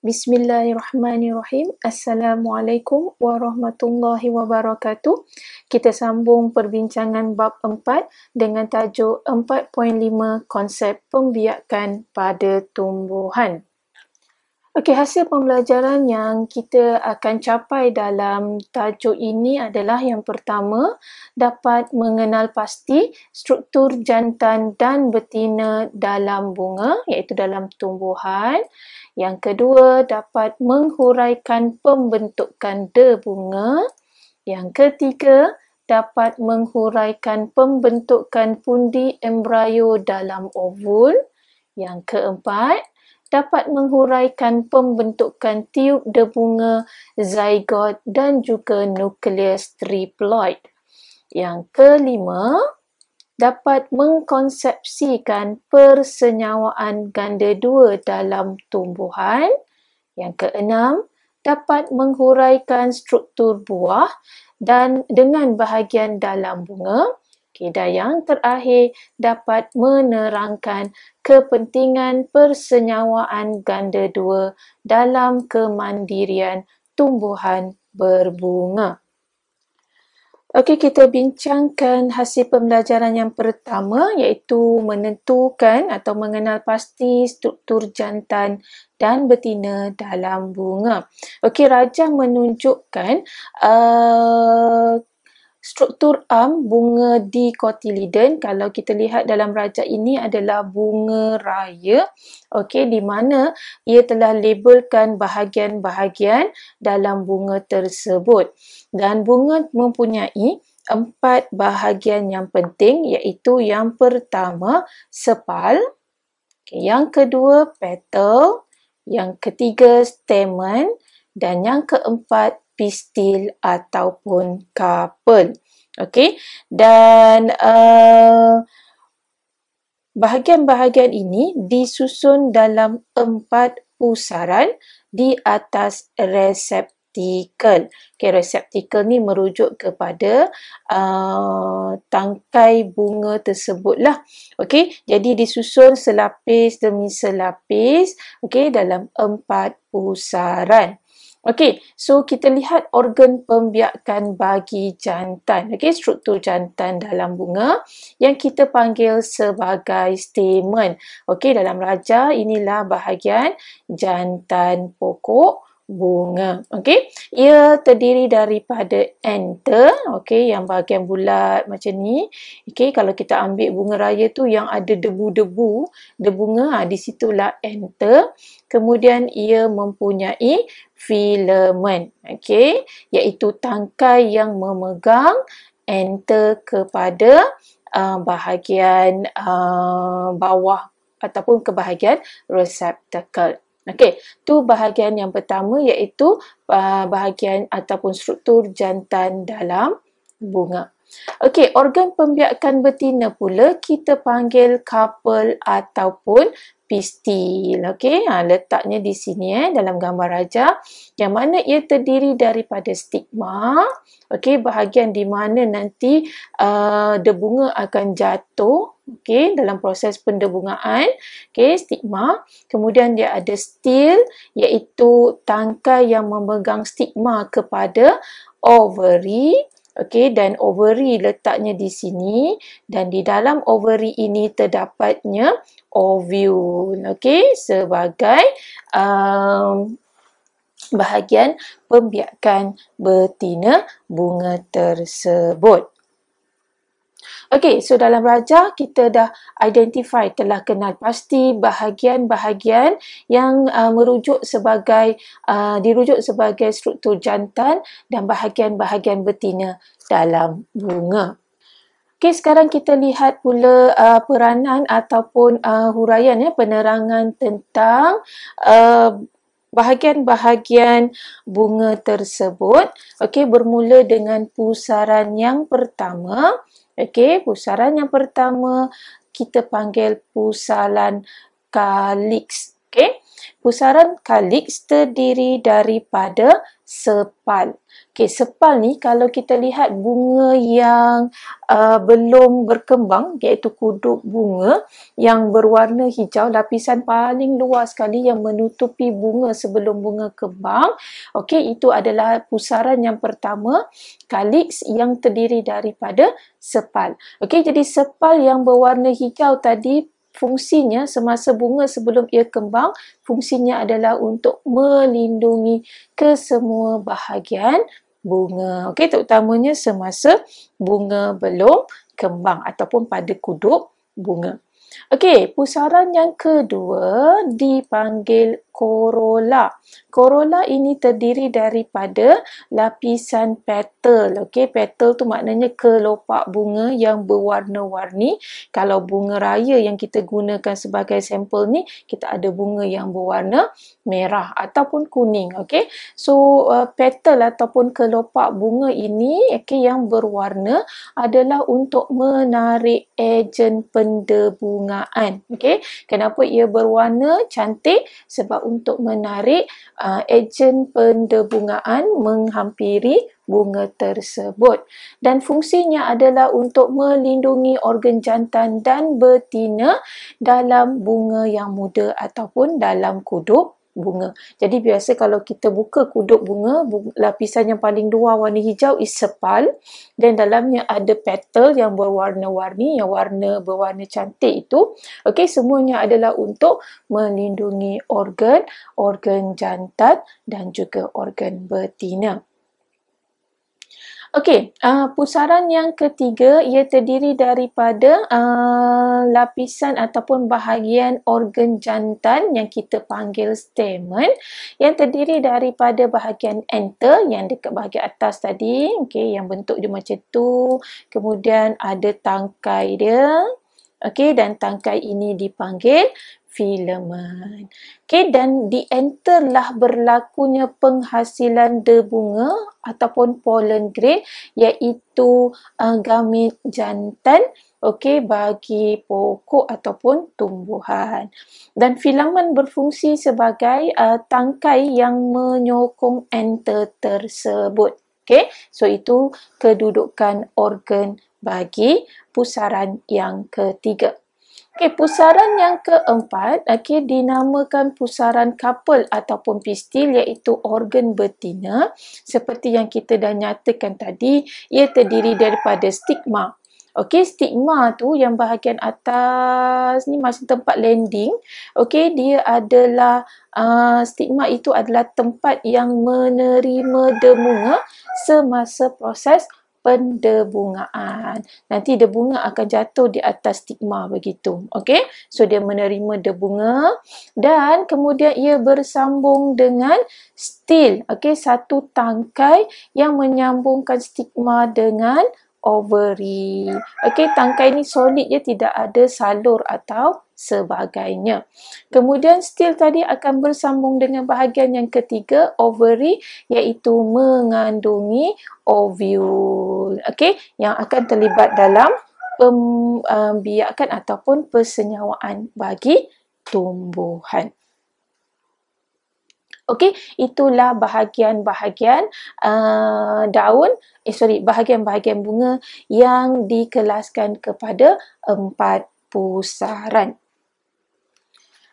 Bismillahirrahmanirrahim. Assalamualaikum warahmatullahi wabarakatuh. Kita sambung perbincangan bab 4 dengan tajuk 4.5 konsep pembiakan pada tumbuhan. Okey, hasil pembelajaran yang kita akan capai dalam tajuk ini adalah yang pertama, dapat mengenal pasti struktur jantan dan betina dalam bunga, iaitu dalam tumbuhan. Yang kedua, dapat menghuraikan pembentukan bunga. Yang ketiga, dapat menghuraikan pembentukan pundi embrio dalam ovul. Yang keempat, dapat menghuraikan pembentukan tiub bunga, zygote dan juga nukleus triploid. Yang kelima, dapat mengkonsepsikan persenyawaan ganda dua dalam tumbuhan. Yang keenam, dapat menghuraikan struktur buah dan dengan bahagian dalam bunga. Dan yang terakhir, dapat menerangkan kepentingan persenyawaan ganda dua dalam kemandirian tumbuhan berbunga. Okey, kita bincangkan hasil pembelajaran yang pertama, iaitu menentukan atau mengenal pasti struktur jantan dan betina dalam bunga. Okey, Rajah menunjukkan struktur bunga dicotyledon. Kalau kita lihat dalam rajah ini adalah bunga raya, okey, di mana ia telah labelkan bahagian-bahagian dalam bunga tersebut. Dan bunga mempunyai 4 bahagian yang penting, iaitu yang pertama sepal, yang kedua petal, yang ketiga stamen dan yang keempat pistil ataupun carpel. Okey, dan bahagian-bahagian ini disusun dalam 4 pusaran di atas reseptakel. Okay, reseptakel ni merujuk kepada tangkai bunga tersebutlah. Okey, jadi disusun selapis demi selapis, okey, dalam 4 pusaran. Okey, so kita lihat organ pembiakan bagi jantan. Okey, struktur jantan dalam bunga yang kita panggil sebagai stamen. Okey, dalam rajah inilah bahagian jantan pokok bunga. Okey, ia terdiri daripada anther, okey, yang bahagian bulat macam ni. Okey, kalau kita ambil bunga raya tu yang ada debu-debu, bunga, di situlah anther. Kemudian ia mempunyai filamen, okey, iaitu tangkai yang memegang anther kepada bahagian bawah ataupun ke bahagian receptacle. Okey, tu bahagian yang pertama, iaitu bahagian ataupun struktur jantan dalam bunga. Okey, organ pembiakan betina pula kita panggil carpel ataupun pistil. Okey, letaknya di sini dalam gambar rajah, yang mana ia terdiri daripada stigma. Okey, bahagian di mana nanti bunga akan jatuh, okey, dalam proses pendebungaan. Okey, stigma. Kemudian dia ada stil, iaitu tangkai yang memegang stigma kepada ovary. Okey, dan ovary letaknya di sini, dan di dalam ovary ini terdapatnya ovule, okey, sebagai bahagian pembiakan betina bunga tersebut. Okey, so dalam rajah kita dah identify, telah kenal pasti bahagian-bahagian yang dirujuk sebagai struktur jantan dan bahagian-bahagian betina dalam bunga. Okey, sekarang kita lihat pula peranan ataupun huraian, penerangan tentang bahagian-bahagian bunga tersebut. Okey, bermula dengan pusaran yang pertama. Okey, pusaran yang pertama kita panggil pusaran calyx. Okey, Pusaran kaliks terdiri daripada sepal. Okey, sepal ni kalau kita lihat bunga yang belum berkembang, iaitu kuduk bunga yang berwarna hijau, lapisan paling luas sekali yang menutupi bunga sebelum bunga kembang. Okey, itu adalah pusaran yang pertama, kaliks yang terdiri daripada sepal. Okey, jadi sepal yang berwarna hijau tadi fungsinya semasa bunga sebelum ia kembang, fungsinya adalah untuk melindungi kesemua bahagian bunga. Okey, terutamanya semasa bunga belum kembang ataupun pada kuduk bunga. Okey, pusaran yang kedua dipanggil corolla. Corolla ini terdiri daripada lapisan petal. Okey, petal tu maknanya kelopak bunga yang berwarna-warni. Kalau bunga raya yang kita gunakan sebagai sampel ni, kita ada bunga yang berwarna merah ataupun kuning. Okey, so petal ataupun kelopak bunga ini yang berwarna adalah untuk menarik ejen pendebungaan. Okey, kenapa ia berwarna cantik? Sebab untuk menarik ejen pendebungaan menghampiri bunga tersebut. Dan fungsinya adalah untuk melindungi organ jantan dan betina dalam bunga yang muda ataupun dalam kuduk bunga. Jadi biasa kalau kita buka kuduk bunga, lapisan yang paling luar warna hijau is sepal, dan dalamnya ada petal yang berwarna-warni, yang warna berwarna cantik itu. Okey, semuanya adalah untuk melindungi organ jantan dan juga organ betina. Okey, pusaran yang ketiga ia terdiri daripada lapisan ataupun bahagian organ jantan yang kita panggil stamen, yang terdiri daripada bahagian anther yang dekat bahagian atas tadi, okey, yang bentuk dia macam tu. Kemudian ada tangkai dia. Okey, dan tangkai ini dipanggil filamen. Okey, dan di anther lah berlakunya penghasilan debunga ataupun pollen grain, iaitu gamet jantan, okey, bagi pokok ataupun tumbuhan. Dan filamen berfungsi sebagai tangkai yang menyokong anther tersebut. Okey, so itu kedudukan organ bagi pusaran yang ketiga. Okey, pusaran yang keempat dinamakan pusaran couple ataupun pistil, iaitu organ betina. Seperti yang kita dah nyatakan tadi, ia terdiri daripada stigma. Okey, stigma tu yang bahagian atas ni masih tempat landing. Okey, dia adalah stigma itu adalah tempat yang menerima debunga semasa proses pendebungaan. Nanti debunga akan jatuh di atas stigma begitu. Okey, so dia menerima debunga dan kemudian ia bersambung dengan stil. Okey, satu tangkai yang menyambungkan stigma dengan ovary. Okey, tangkai ni solid, dia tidak ada salur atau sebagainya. Kemudian stil tadi akan bersambung dengan bahagian yang ketiga, ovary, iaitu mengandungi ovule. Okey, yang akan terlibat dalam pembiakan ataupun persenyawaan bagi tumbuhan. Okey, itulah bahagian-bahagian bahagian-bahagian bunga yang dikelaskan kepada 4 pusaran.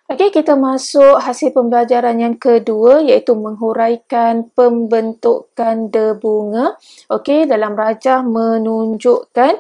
Okey, kita masuk hasil pembelajaran yang kedua, iaitu menghuraikan pembentukan debunga. Okey, dalam rajah menunjukkan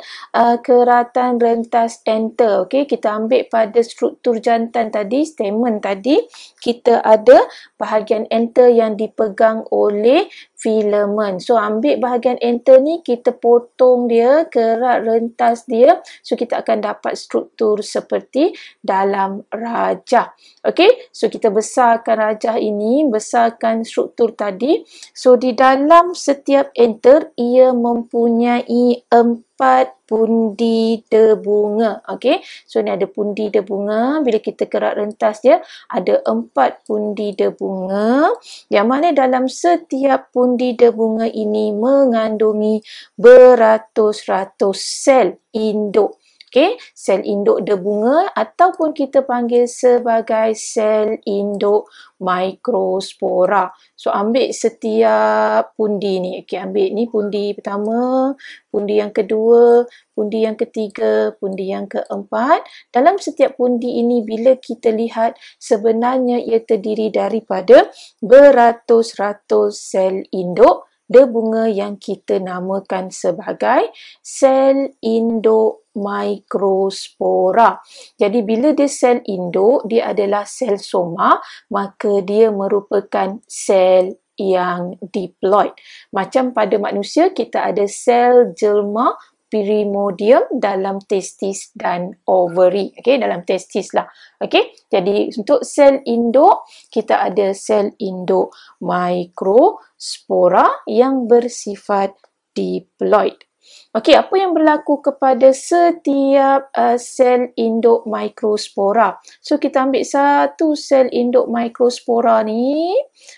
keratan rentas anther. Okey, kita ambil pada struktur jantan tadi, stamen tadi, kita ada bahagian anther yang dipegang oleh filamen. So, ambil bahagian anther ni, kita potong dia, kerat rentas dia. So, kita akan dapat struktur seperti dalam rajah. Okey, so kita besarkan rajah ini, besarkan struktur tadi. So, di dalam setiap anther, ia mempunyai 4 pundi debunga. Okey, so ni ada pundi debunga. Bila kita kerat rentas dia, ada 4 pundi debunga, yang mana dalam setiap pundi debunga ini mengandungi beratus-ratus sel induk. Okey, sel induk debunga ataupun kita panggil sebagai sel induk mikrospora. So ambil setiap pundi ni. Okey, ambil ni pundi pertama, pundi yang kedua, pundi yang ketiga, pundi yang keempat. Dalam setiap pundi ini bila kita lihat sebenarnya ia terdiri daripada beratus-ratus sel induk debunga yang kita namakan sebagai sel induk mikrospora. Jadi bila dia sel induk, dia adalah sel soma, maka dia merupakan sel yang diploid. Macam pada manusia, kita ada sel jelma primordium dalam testis dan ovary. Okey, dalam testis lah. Okey, jadi untuk sel induk, kita ada sel induk mikrospora yang bersifat diploid. Okey, apa yang berlaku kepada setiap sel induk mikrospora? So, kita ambil satu sel induk mikrospora ni.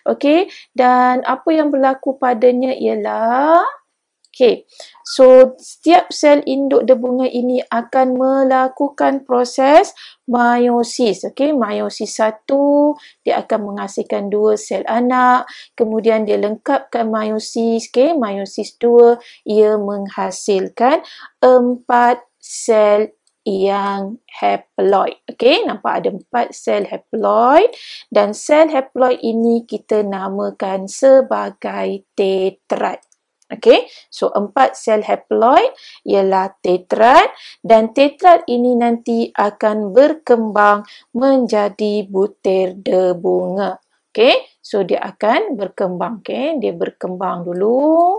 Okey, dan apa yang berlaku padanya ialah okey, so setiap sel induk debunga ini akan melakukan proses meiosis. Okey, meiosis 1, dia akan menghasilkan 2 sel anak. Kemudian dia lengkapkan meiosis. Okey, meiosis 2, ia menghasilkan 4 sel yang haploid. Okey, nampak ada 4 sel haploid dan sel haploid ini kita namakan sebagai tetrad. Okey, so 4 sel haploid ialah tetrad dan tetrad ini nanti akan berkembang menjadi butir debunga. Okey, so dia akan berkembang. Okey, dia berkembang dulu.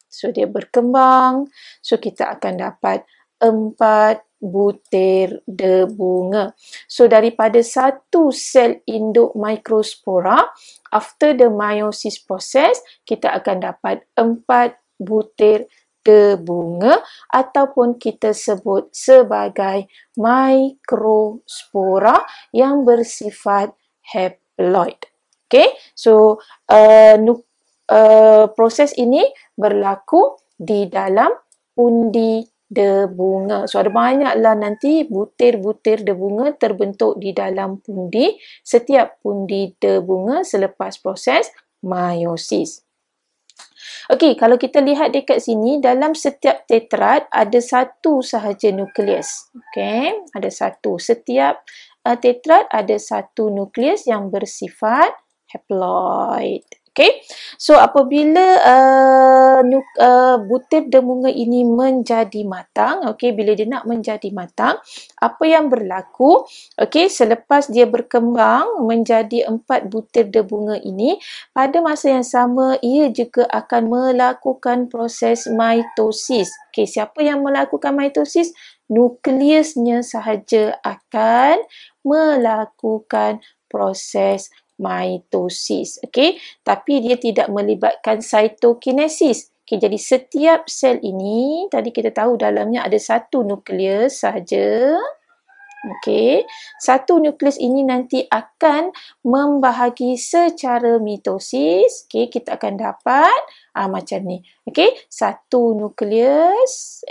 So dia berkembang. So kita akan dapat 4 butir debunga. So daripada satu sel induk mikrospora, after the meiosis process, kita akan dapat 4 butir debunga ataupun kita sebut sebagai mikrospora yang bersifat haploid. Okay, so proses ini berlaku di dalam pundi debunga. So ada banyaklah nanti butir-butir debunga terbentuk di dalam pundi, setiap pundi debunga selepas proses meiosis. Okey, kalau kita lihat dekat sini, dalam setiap tetrad ada satu sahaja nukleus. Okey, ada satu. Setiap tetrad ada satu nukleus yang bersifat haploid. Okay, so apabila butir debunga ini menjadi matang, okay, bila dia nak menjadi matang, apa yang berlaku? Okay, selepas dia berkembang menjadi 4 butir debunga ini, pada masa yang sama ia juga akan melakukan proses mitosis. Okay, siapa yang melakukan mitosis? Nukleusnya sahaja akan melakukan proses mitosis. Okey, tapi dia tidak melibatkan cytokinesis. Okey, jadi setiap sel ini tadi kita tahu dalamnya ada satu nukleus sahaja. Okey, satu nukleus ini nanti akan membahagi secara mitosis. Okey, kita akan dapat macam ni. Okey, satu nukleus,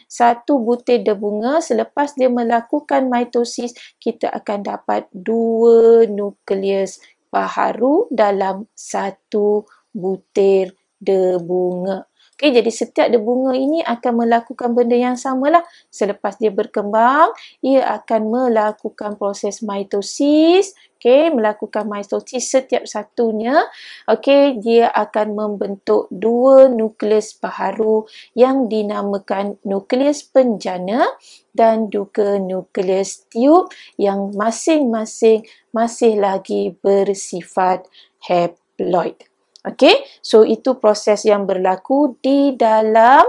satu butir debunga selepas dia melakukan mitosis, kita akan dapat 2 nukleus baharu dalam satu butir debunga. Okey, jadi setiap debunga ini akan melakukan benda yang samalah. Selepas dia berkembang, ia akan melakukan proses mitosis. Okey, melakukan mitosis setiap satunya. Okey, dia akan membentuk 2 nukleus baharu yang dinamakan nukleus penjana dan juga nukleus tiub yang masing-masing masih lagi bersifat haploid. Okey, so itu proses yang berlaku di dalam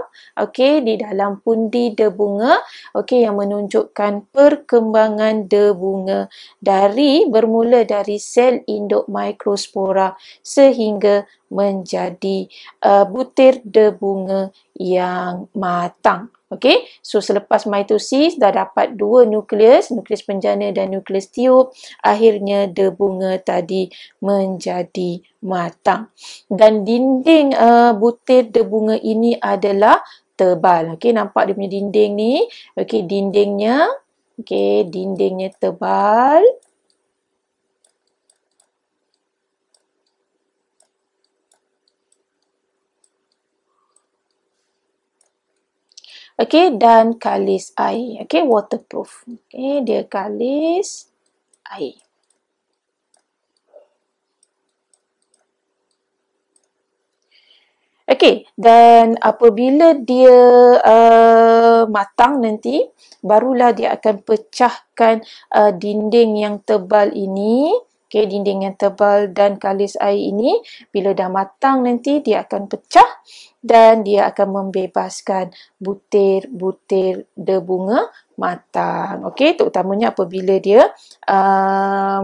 pundi debunga, okey, yang menunjukkan perkembangan debunga bermula dari sel induk mikrospora sehingga menjadi butir debunga yang matang. Okey, so selepas mitosis dah dapat dua nukleus, nukleus penjana dan nukleus tiup, akhirnya de bunga tadi menjadi matang. Dan dinding butir de bunga ini adalah tebal. Okey, nampak dia punya dinding ni. Okey, dindingnya tebal. Okey, dan kalis air. Okey, waterproof. Okey, dia kalis air. Okey, dan apabila dia matang nanti, barulah dia akan pecahkan dinding yang tebal ini. Okey, dinding yang tebal dan kalis air ini, bila dah matang nanti, dia akan pecah dan dia akan membebaskan butir-butir de bunga matang. Okey, terutamanya apabila dia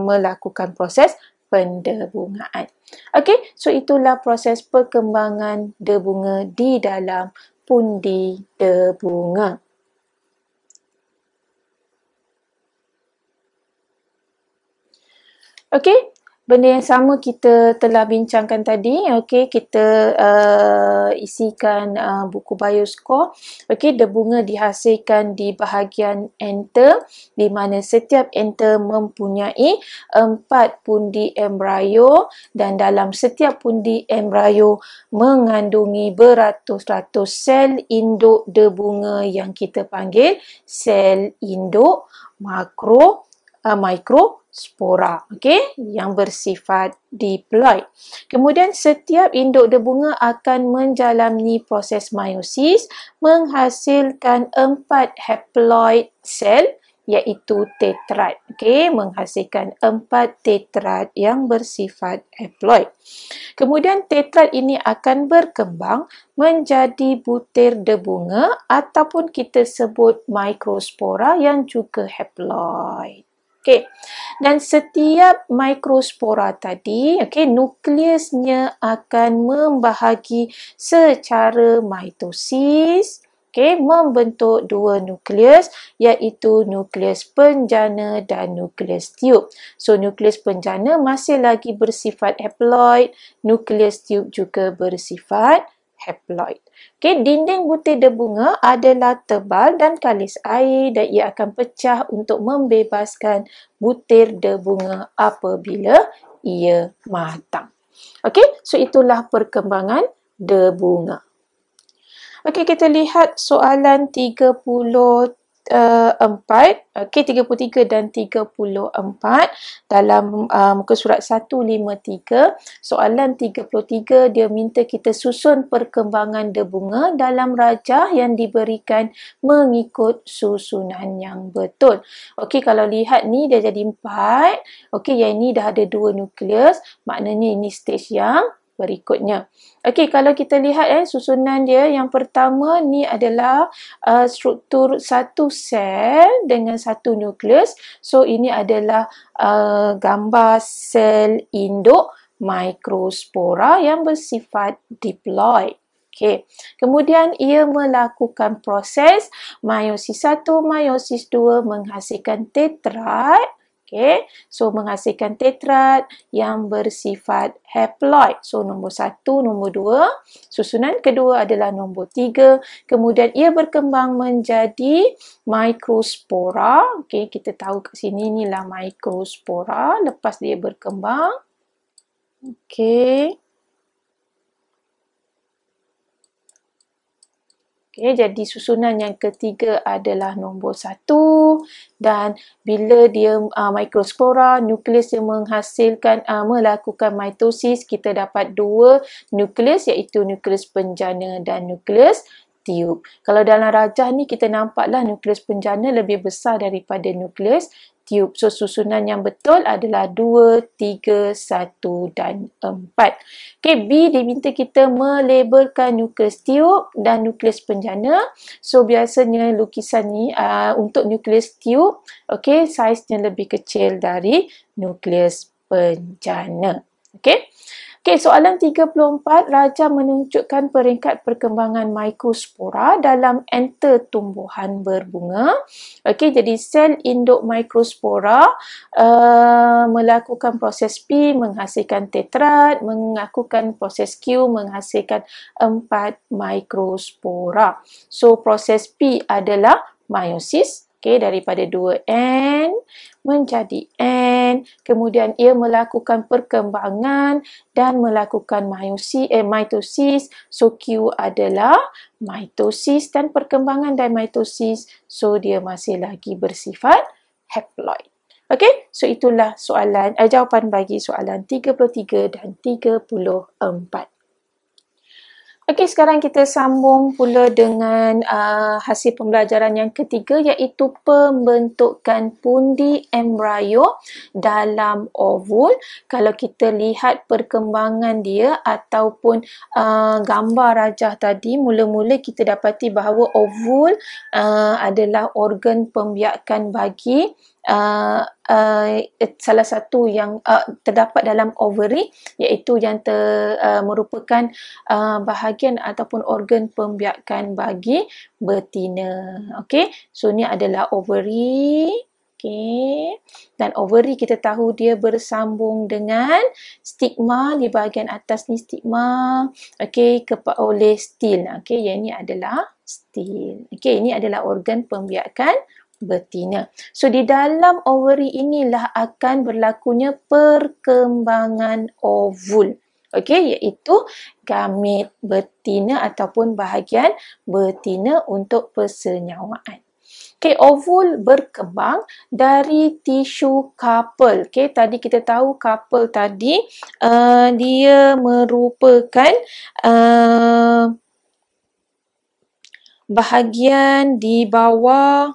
melakukan proses pendebungaan. Okey, so itulah proses perkembangan de bunga di dalam pundi de bunga. Okey, benda yang sama kita telah bincangkan tadi. Okey, kita isikan buku bioskop. Okey, de bunga dihasilkan di bahagian enter, di mana setiap enter mempunyai 4 pundi embrio dan dalam setiap pundi embrio mengandungi beratus-ratus sel induk de bunga yang kita panggil sel induk mikrospora, okey, yang bersifat diploid. Kemudian setiap induk de bunga akan menjalani proses meiosis menghasilkan 4 haploid sel iaitu tetrad, okey, menghasilkan 4 tetrad yang bersifat haploid. Kemudian tetrad ini akan berkembang menjadi butir de bunga ataupun kita sebut mikrospora yang juga haploid. Okey, dan setiap mikrospora tadi, okey, nukleusnya akan membahagi secara mitosis, okey, membentuk dua nukleus iaitu nukleus penjana dan nukleus tiup. So, nukleus penjana masih lagi bersifat haploid, nukleus tiup juga bersifat haploid. Okey, dinding butir de bunga adalah tebal dan kalis air dan ia akan pecah untuk membebaskan butir de bunga apabila ia matang. Okey, so itulah perkembangan de bunga. Okey, kita lihat soalan 34. Okey, 33 dan 34 dalam muka surat 153. Soalan 33 dia minta kita susun perkembangan de bunga dalam rajah yang diberikan mengikut susunan yang betul. Okey, kalau lihat ni dia jadi 4. Okey, yang ini dah ada 2 nukleus, maknanya ini stage yang berikutnya. Okey, kalau kita lihat susunan dia, yang pertama ni adalah struktur satu sel dengan satu nukleus. So, ini adalah gambar sel induk mikrospora yang bersifat diploid. Okey, kemudian ia melakukan proses meiosis 1, meiosis 2 menghasilkan tetrad. Okey, so menghasilkan tetrad yang bersifat haploid. So, nombor 1, nombor 2. Susunan kedua adalah nombor 3. Kemudian ia berkembang menjadi mikrospora. Okey, kita tahu kat sini inilah mikrospora lepas dia berkembang. Okey. Okey, jadi susunan yang ketiga adalah nombor 1 dan bila dia mikrospora, nukleus yang menghasilkan melakukan mitosis, kita dapat 2 nukleus iaitu nukleus penjana dan nukleus tiup. Kalau dalam rajah ni kita nampaklah nukleus penjana lebih besar daripada nukleus tiup. So, susunan yang betul adalah 2, 3, 1 dan 4. Okey, B diminta kita melabelkan nukleus tiup dan nukleus penjana. So, biasanya lukisan ni untuk nukleus tiup, okey, saiznya lebih kecil dari nukleus penjana. Okey. Okey, soalan 34, Raja menunjukkan peringkat perkembangan mikrospora dalam enter tumbuhan berbunga. Okey, jadi sel induk mikrospora melakukan proses P menghasilkan tetrad, melakukan proses Q menghasilkan 4 mikrospora. So, proses P adalah meiosis. Okey, daripada 2N menjadi N, kemudian ia melakukan perkembangan dan melakukan mitosis. So, Q adalah mitosis dan perkembangan dan mitosis. So, dia masih lagi bersifat haploid. Okey, so itulah jawapan bagi soalan 33 dan 34. Okey, sekarang kita sambung pula dengan hasil pembelajaran yang ketiga, iaitu pembentukan pundi embrio dalam ovul. Kalau kita lihat perkembangan dia ataupun gambar rajah tadi, mula-mula kita dapati bahawa ovul adalah organ pembiakan bagi salah satu yang terdapat dalam ovary, iaitu yang merupakan bahagian ataupun organ pembiakan bagi betina. Okey, so ni adalah ovary. Okey, dan ovary kita tahu dia bersambung dengan stigma di bahagian atas ni stigma. Okey, oleh stil. Okey, yang ni adalah stil. Okey, ini adalah organ pembiakan betina. So, di dalam ovary inilah akan berlakunya perkembangan ovul. Okey, iaitu gamit betina ataupun bahagian betina untuk persenyawaan. Okey, ovul berkembang dari tisu couple. Okey, tadi kita tahu couple tadi dia merupakan bahagian di bawah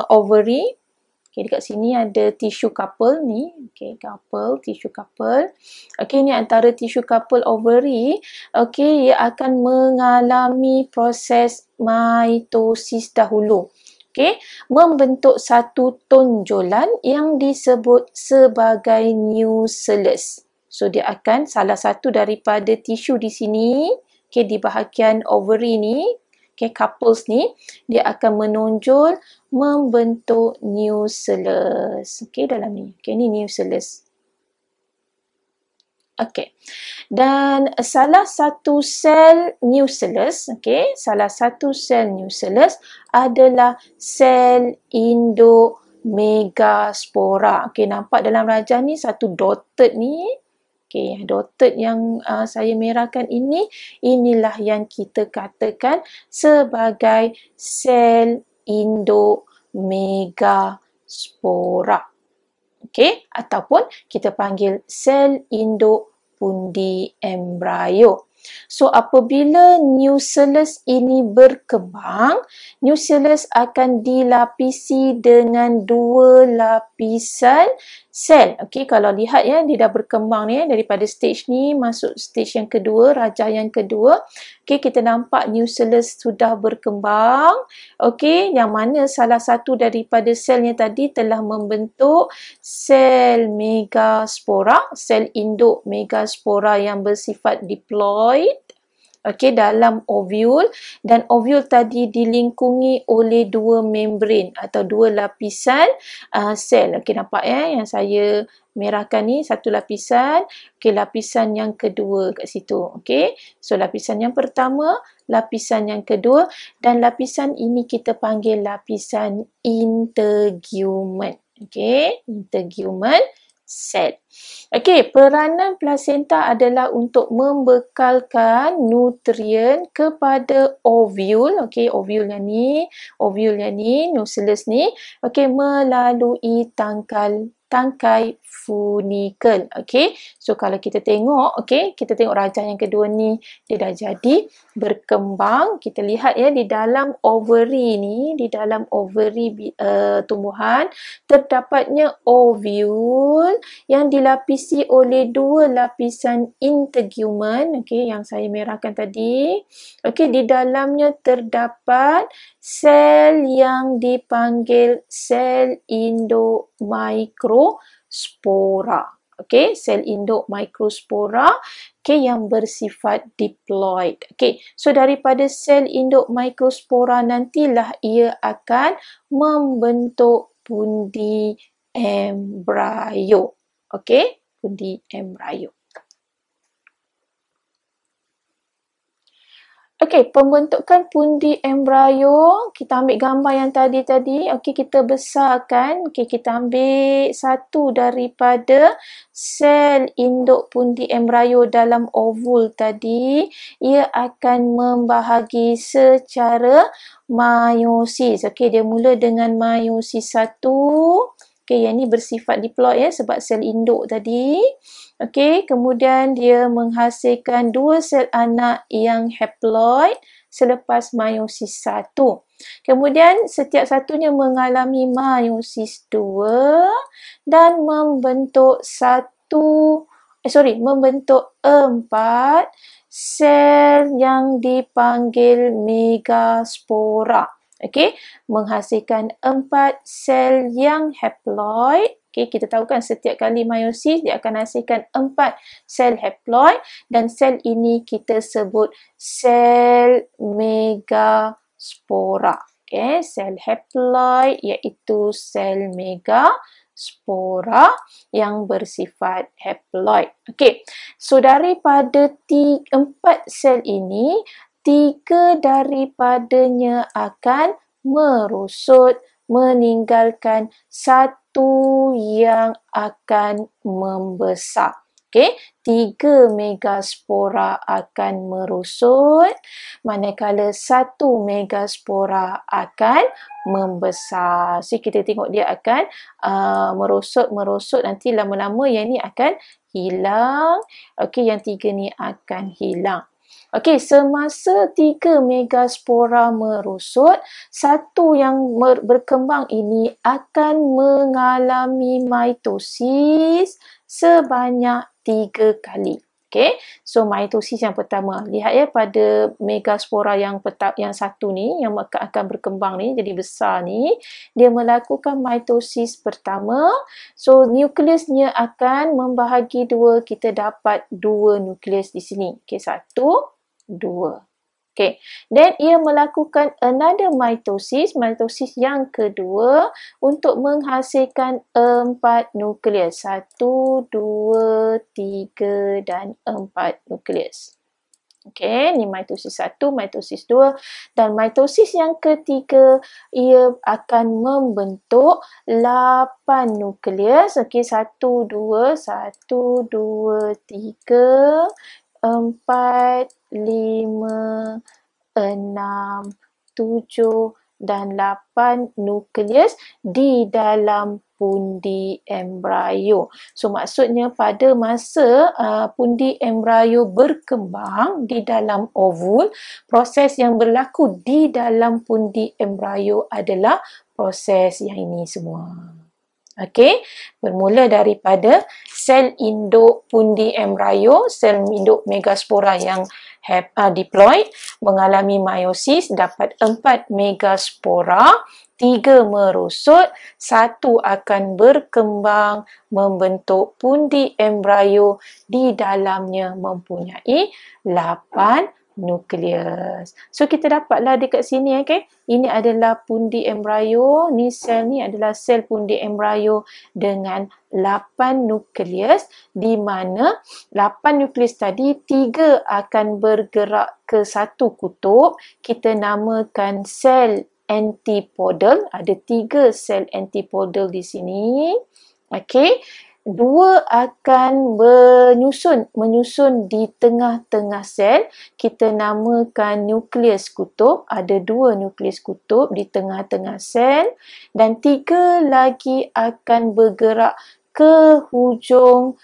ovary. Okay, dekat sini ada tisu couple ni. Okay, tisu couple. Okay, ni antara tisu couple ovary. Okay, ia akan mengalami proses mitosis dahulu. Okay, membentuk satu tonjolan yang disebut sebagai nucellus. So, dia akan salah satu daripada tisu di sini. Okay, di bahagian ovary ni. Okay, couples ni, dia akan menonjol membentuk nucellus. Okay, dalam ni. Okay, ni nucellus. Okay. Dan salah satu sel nucellus, okay, adalah sel induk megaspora. Okay, nampak dalam rajah ni satu dotted ni. Okay, dotted yang saya merahkan ini, inilah yang kita katakan sebagai sel induk megaspora. Okay, ataupun kita panggil sel induk pundi embrio. So, apabila nucellus ini berkembang, nucellus akan dilapisi dengan dua lapisan sel. Okey, kalau lihat ya, dia dah berkembang ni daripada stage ni masuk stage yang kedua, rajah yang kedua. Okey, kita nampak nucellus sudah berkembang. Okey, yang mana salah satu daripada selnya tadi telah membentuk sel megaspora, sel induk megaspora yang bersifat diploid. Okey, dalam ovul, dan ovul tadi dilingkungi oleh dua membran atau dua lapisan sel. Okey, nampak ya yang saya merahkan ni satu lapisan. Okey, lapisan yang kedua kat situ. Okey, so lapisan yang pertama, lapisan yang kedua, dan lapisan ini kita panggil lapisan integumen. Okey, integumen sel. Okey, peranan plasenta adalah untuk membekalkan nutrien kepada ovul. Okey, ovul yang ni, nucellus ni. Okey, melalui tangkai funikel. Okey, so kalau kita tengok, kita tengok rajah yang kedua ni, dia dah jadi berkembang. Kita lihat ya, di dalam ovary ni, di dalam ovary tumbuhan, terdapatnya ovul yang dilapisi oleh dua lapisan integumen. Okey, yang saya merahkan tadi. Okey, di dalamnya terdapat sel yang dipanggil sel induk mikrospora. Okey, sel induk microspora, okey, yang bersifat diploid. Okey, so daripada sel induk microspora nantilah ia akan membentuk pundi embrio. Okey, pundi embrio. Okey, pembentukan pundi embrio, kita ambil gambar yang tadi. Okey, kita besarkan. Okey, kita ambil satu daripada sel induk pundi embrio dalam ovul tadi. Ia akan membahagi secara meiosis. Okey, dia mula dengan meiosis 1. Okey, yang ni bersifat diploid ya, sebab sel induk tadi. Okey, kemudian dia menghasilkan 2 sel anak yang haploid selepas meiosis 1. Kemudian setiap satunya mengalami meiosis 2 dan membentuk membentuk 4 sel yang dipanggil megaspora. Okey, menghasilkan 4 sel yang haploid. Okay, kita tahu kan setiap kali meiosis dia akan hasilkan 4 sel haploid dan sel ini kita sebut sel megaspora. Okay, sel haploid iaitu sel megaspora yang bersifat haploid. Okay, so daripada 4 sel ini, 3 daripadanya akan merosot meninggalkan 1 yang akan membesar. Okey, 3 megaspora akan merosot, manakala 1 megaspora akan membesar. So, kita tengok dia akan merosot, nanti lama-lama yang ni akan hilang. Okey, yang 3 ni akan hilang. Okey, semasa 3 megaspora merosot, 1 yang berkembang ini akan mengalami mitosis sebanyak 3 kali. Okey, so mitosis yang pertama. Lihat ya pada megaspora yang satu ni, yang akan berkembang ni, jadi besar ni, dia melakukan mitosis pertama. So nukleusnya akan membahagi 2, kita dapat 2 nukleus di sini. Okey, 1, 2. Okay. Dan ia melakukan another mitosis yang kedua untuk menghasilkan 4 nukleus. 1, 2, 3 dan 4 nukleus. Okay, ni mitosis 1, mitosis 2 dan mitosis yang ketiga ia akan membentuk 8 nukleus. Okay, 1, 2, 3, 4, 5, 6, 7 dan 8 nukleus di dalam pundi embrio. So maksudnya pada masa pundi embrio berkembang di dalam ovul, proses yang berlaku di dalam pundi embrio adalah proses yang ini semua. Okey, bermula daripada sel induk pundi embrio, sel induk megaspora yang diploid, mengalami meiosis, dapat 4 megaspora, 3 merosot, 1 akan berkembang membentuk pundi embrio, di dalamnya mempunyai 8 nukleus. So kita dapatlah dekat sini, okay? Ini adalah pundi embrio, ni sel ni adalah sel pundi embrio dengan 8 nukleus, di mana 8 nukleus tadi 3 akan bergerak ke satu kutub, kita namakan sel antipodal. Ada 3 sel antipodal di sini. Okey. 2 akan menyusun di tengah-tengah sel. Kita namakan nukleus kutub. Ada 2 nukleus kutub di tengah-tengah sel. Dan 3 lagi akan bergerak ke hujung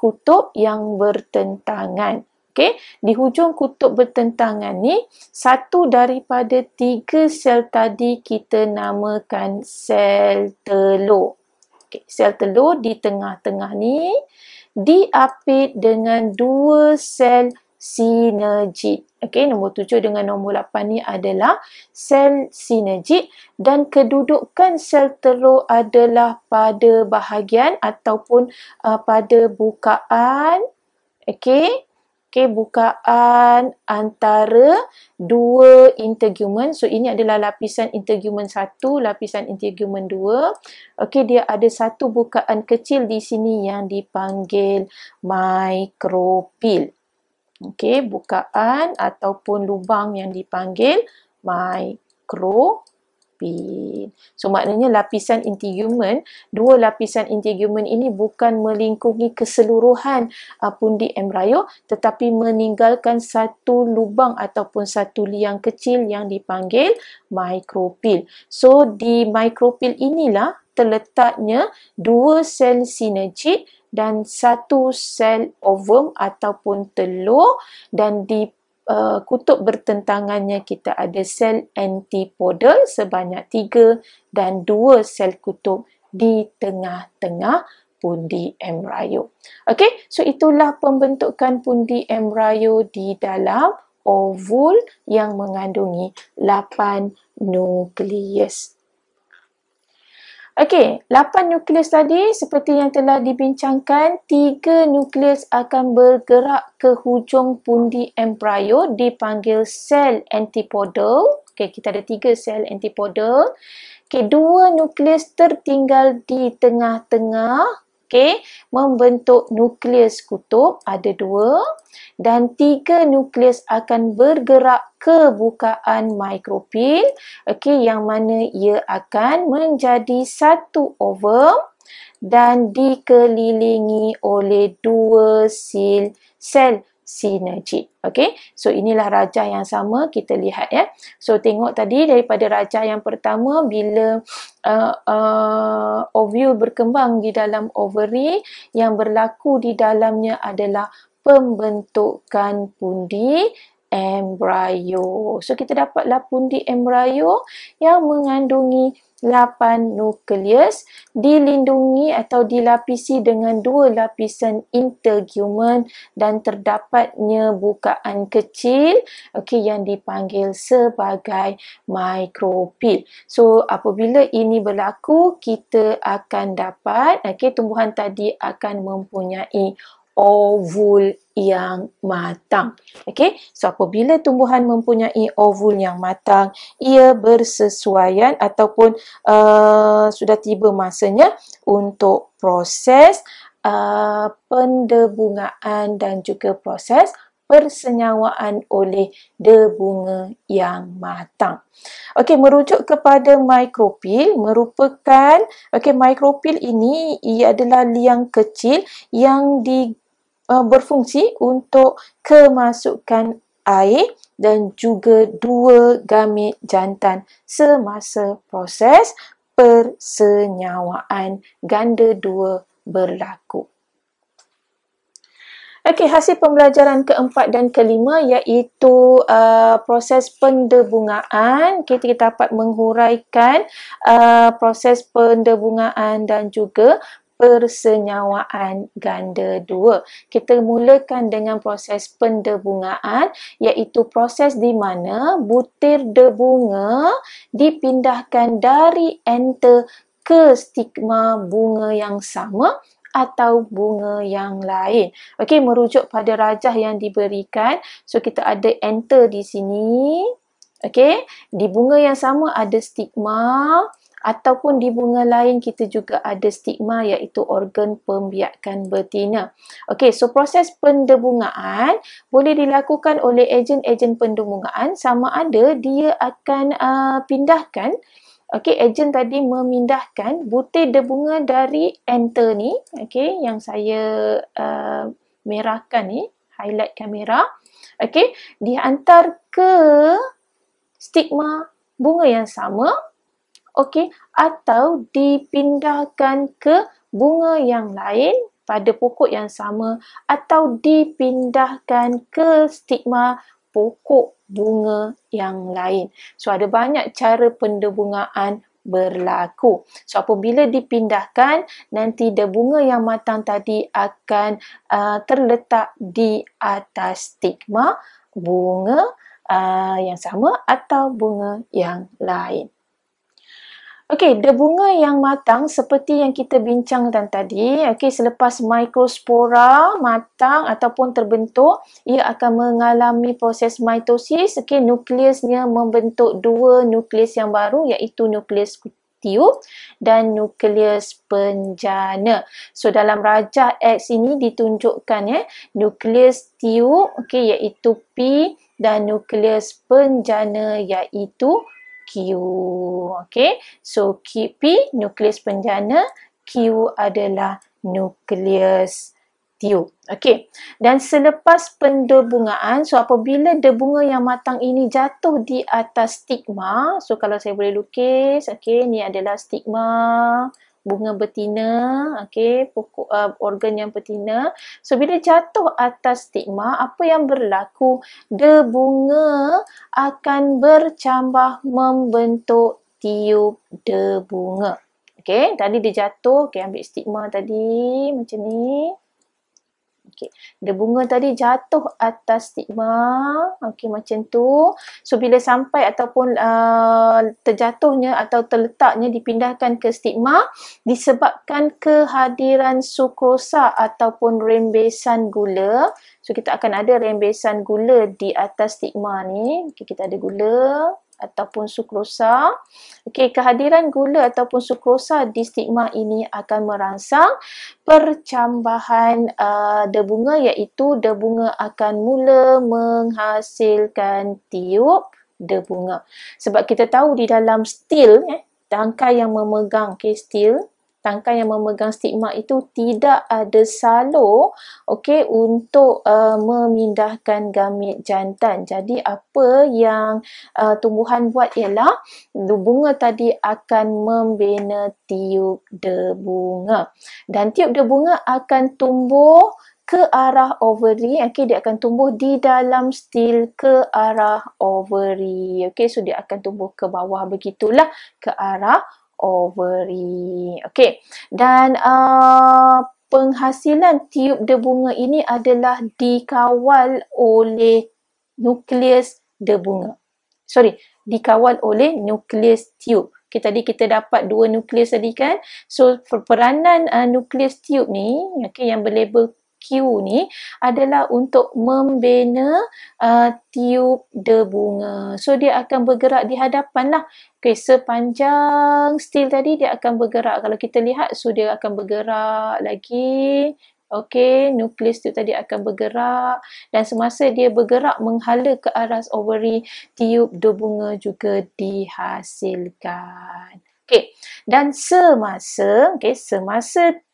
kutub yang bertentangan. Okay. Di hujung kutub bertentangan ni, 1 daripada 3 sel tadi kita namakan sel telur. Sel telur di tengah-tengah ni diapit dengan 2 sel sinergit. Okey, nombor 7 dengan nombor 8 ni adalah sel sinergit dan kedudukan sel telur adalah pada bahagian ataupun pada bukaan. Okey. Okey, bukaan antara dua integumen. So, ini adalah lapisan integumen 1, lapisan integumen 2. Okey, dia ada satu bukaan kecil di sini yang dipanggil mikropil. Okey, bukaan ataupun lubang yang dipanggil mikropil. So, maknanya lapisan integumen, dua lapisan integumen ini bukan melingkungi keseluruhan pundi embrio, tetapi meninggalkan satu lubang ataupun satu liang kecil yang dipanggil mikropil. So, di mikropil inilah terletaknya dua sel sinergit dan satu sel ovum ataupun telur, dan di kutub bertentangannya kita ada sel antipodal sebanyak 3 dan 2 sel kutub di tengah-tengah pundi embrio. Okey, so itulah pembentukan pundi embrio di dalam ovul yang mengandungi 8 nukleus. Okey, 8 nukleus tadi seperti yang telah dibincangkan, 3 nukleus akan bergerak ke hujung pundi embrio dipanggil sel antipodal. Okey, kita ada 3 sel antipodal. Okey, 2 nukleus tertinggal di tengah-tengah. Okey, membentuk nukleus kutub, ada 2. Dan 3 nukleus akan bergerak ke bukaan mikropil. Okey, yang mana ia akan menjadi satu ovum dan dikelilingi oleh 2 sel sinergit. Okey, so inilah rajah yang sama kita lihat ya. So tengok tadi daripada rajah yang pertama, bila ovul berkembang di dalam ovary, yang berlaku di dalamnya adalah pembentukan pundi embrio. So kita dapatlah pundi embrio yang mengandungi 8 nukleus, dilindungi atau dilapisi dengan 2 lapisan integumen dan terdapatnya bukaan kecil, okey, yang dipanggil sebagai mikropil. So apabila ini berlaku, kita akan dapat, okey, tumbuhan tadi akan mempunyai ovul yang matang. Okey, so apabila tumbuhan mempunyai ovul yang matang, ia bersesuaian ataupun sudah tiba masanya untuk proses pendebungaan dan juga proses persenyawaan oleh debunga yang matang. Okey, merujuk kepada mikropil merupakan, okey, mikropil ini ia adalah liang kecil yang berfungsi untuk kemasukan air dan juga 2 gamit jantan semasa proses persenyawaan ganda 2 berlaku. Okey, hasil pembelajaran keempat dan kelima iaitu proses pendebungaan. Kita dapat menghuraikan proses pendebungaan dan juga persenyawaan ganda 2. Kita mulakan dengan proses pendebungaan, iaitu proses di mana butir debunga dipindahkan dari enter ke stigma bunga yang sama atau bunga yang lain. Okey, merujuk pada rajah yang diberikan. So kita ada enter di sini. Okey, di bunga yang sama ada stigma, ataupun di bunga lain kita juga ada stigma, iaitu organ pembiakan betina. Okey, so proses pendebungaan boleh dilakukan oleh ejen-ejen pendebungaan, sama ada dia akan pindahkan. Okey, ejen tadi memindahkan butir debunga dari enter ni, okey, yang saya merahkan ni, highlight kamera. Okey, dihantar ke stigma bunga yang sama. Okey, atau dipindahkan ke bunga yang lain pada pokok yang sama, atau dipindahkan ke stigma pokok bunga yang lain. So ada banyak cara pendebungaan berlaku. So apabila dipindahkan, nanti bunga yang matang tadi akan terletak di atas stigma bunga yang sama atau bunga yang lain. Okey, bunga yang matang seperti yang kita bincangkan tadi, okey, selepas mikrospora matang ataupun terbentuk, ia akan mengalami proses mitosis, okey, nukleusnya membentuk dua nukleus yang baru iaitu nukleus tiup dan nukleus penjana. So dalam rajah X ini ditunjukkan nukleus tiup okey iaitu P dan nukleus penjana iaitu Q. Okey. So P nukleus penjana, Q adalah nukleus tiup. Okey. Dan selepas pendebungaan, so apabila bunga yang matang ini jatuh di atas stigma, so kalau saya boleh lukis, okey, ni adalah stigma bunga betina, okey, pokok organ yang betina. So bila jatuh atas stigma, apa yang berlaku? Bunga akan bercambah membentuk tiup bunga. Okey, tadi dia jatuh, okey, ambil stigma tadi macam ni. Okey, bunga tadi jatuh atas stigma, okey macam tu. So bila sampai ataupun terjatuhnya atau terletaknya dipindahkan ke stigma disebabkan kehadiran sukrosa ataupun rembesan gula. So kita akan ada rembesan gula di atas stigma ni. Okey, kita ada gula ataupun sukrosa. Okey, kehadiran gula ataupun sukrosa di stigma ini akan merangsang percambahan bunga iaitu bunga akan mula menghasilkan tiup bunga. Sebab kita tahu di dalam stil tangkai yang memegang stil, tangkai yang memegang stigma itu tidak ada salur okey untuk memindahkan gamit jantan. Jadi apa yang tumbuhan buat ialah bunga tadi akan membina tiup bunga. Dan tiup bunga akan tumbuh ke arah ovary. Okey, dia akan tumbuh di dalam stil ke arah ovary. Okey, so dia akan tumbuh ke bawah begitulah ke arah ovary. Okey. Dan penghasilan tiup bunga ini adalah dikawal oleh nukleus bunga. Dikawal oleh nukleus tiup. Okay, tadi kita dapat dua nukleus tadi kan. So peranan nukleus tiup ni, okay, yang berlabel Q ni adalah untuk membina tiup bunga. So dia akan bergerak di hadapan lah. Okay, sepanjang stil tadi dia akan bergerak. Kalau kita lihat, so dia akan bergerak lagi. Okey, nukleus tu tadi akan bergerak dan semasa dia bergerak menghala ke arah ovary, tiup bunga juga dihasilkan. Okey, dan semasa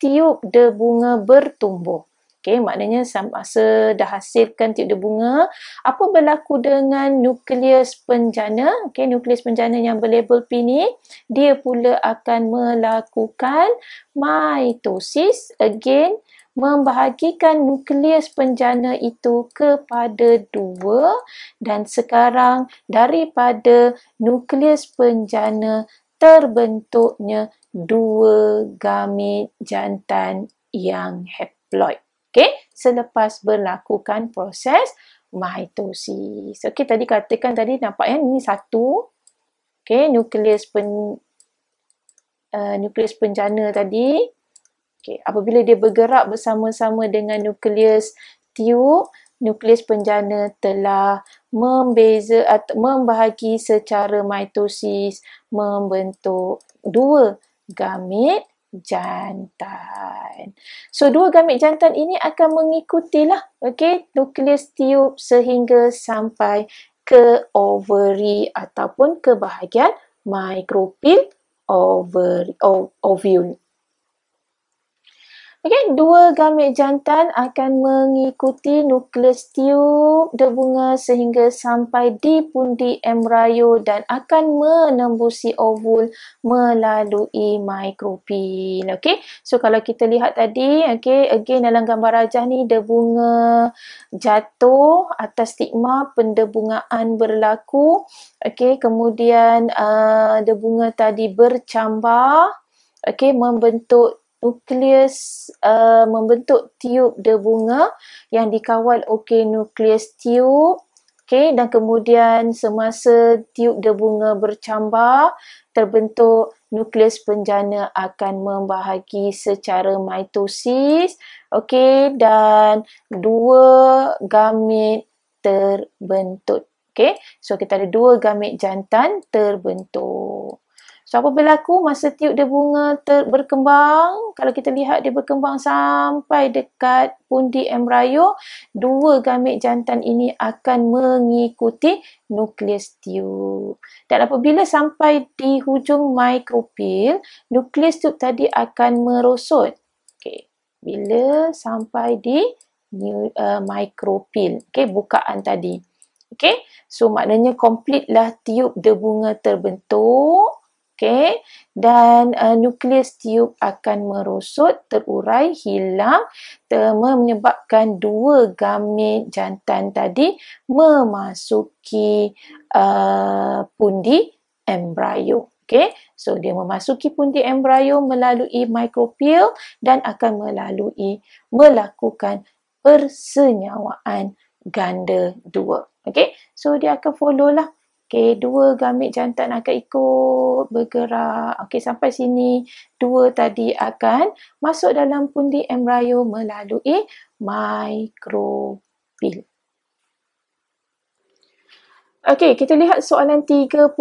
tiup bunga bertumbuh. Okey, maknanya semasa dah hasilkan tiup bunga, apa berlaku dengan nukleus penjana? Okey, nukleus penjana yang berlabel P ni, dia pula akan melakukan mitosis, again membahagikan nukleus penjana itu kepada dua dan sekarang daripada nukleus penjana terbentuknya dua gamit jantan yang haploid. Okey, selepas berlakukan proses mitosis. Okey, tadi katakan tadi nampak ini satu. Okey, nukleus penjana tadi. Okey, apabila dia bergerak bersama-sama dengan nukleus tiup, nukleus penjana telah membahagi secara mitosis membentuk dua gamit jantan. So dua gamit jantan ini akan mengikutilah nukleus tiup sehingga sampai ke ovary ataupun ke bahagian mikropil ovule. Okey, dua gamit jantan akan mengikuti nukleus tiub berbunga sehingga sampai di pundi embryo dan akan menembusi ovul melalui mikropil. Okey, so kalau kita lihat tadi, okey, again dalam gambar rajah ni, debunga jatuh atas stigma, pendebungaan berlaku. Okey, kemudian debunga tadi bercambar, okey, membentuk nukleus, membentuk tiub debunga yang dikawal oleh nukleus tiub. Okey, dan kemudian semasa tiub debunga bercambar, terbentuk nukleus penjana akan membahagi secara mitosis. Okey, dan dua gamit terbentuk. Okey, so kita ada dua gamit jantan terbentuk. So, apa berlaku masa tiub debunga berkembang? Kalau kita lihat dia berkembang sampai dekat pundi embryo, dua gamit jantan ini akan mengikuti nukleus tiub. Dan apabila sampai di hujung mikropil, nukleus tiub tadi akan merosot. Okay. Bila sampai di mikropil, okay, bukaan tadi. Okay. So, maknanya complete lah tiub debunga terbentuk. Okay, dan nukleus tiub akan merosot, terurai, hilang, menyebabkan dua gamit jantan tadi memasuki pundi embryo. Okay, so dia memasuki pundi embryo melalui mikropil dan akan melakukan persenyawaan ganda dua. Okay, so dia akan follow lah. Okay, dua gamit jantan akan ikut bergerak. Okay, sampai sini dua tadi akan masuk dalam pundi embryo melalui mikropil. Okey, kita lihat soalan 35.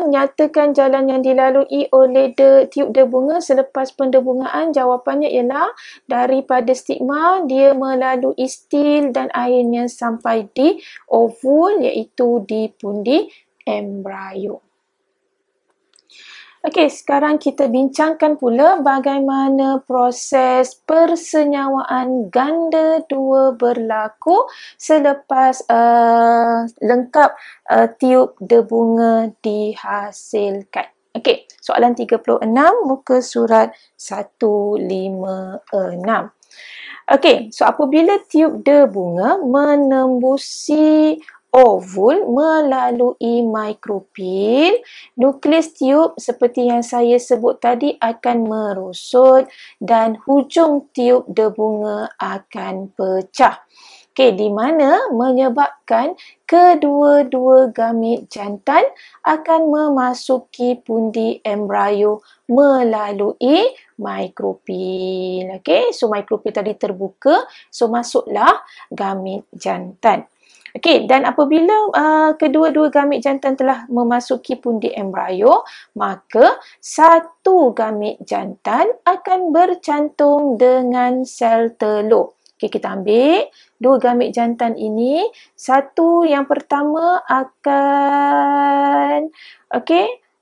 Nyatakan jalan yang dilalui oleh tiub debunga selepas pendebungaan. Jawapannya ialah daripada stigma, dia melalui stil dan akhirnya sampai di ovul, iaitu di pundi embryo. Okey, sekarang kita bincangkan pula bagaimana proses persenyawaan ganda dua berlaku selepas lengkap tiub debunga dihasilkan. Okey, soalan 36 muka surat 156. Okey, so apabila tiub debunga menembusi ovul melalui mikropil, nukleus tiub seperti yang saya sebut tadi akan merosot dan hujung tiub debunga akan pecah. Okey, di mana menyebabkan kedua-dua gamit jantan akan memasuki pundi embryo melalui mikropil. Okey, so mikropil tadi terbuka, so masuklah gamit jantan. Okey, dan apabila kedua-dua gamit jantan telah memasuki pundi embryo, maka satu gamit jantan akan bercantum dengan sel telur. Okey, kita ambil dua gamit jantan ini. Satu yang pertama akan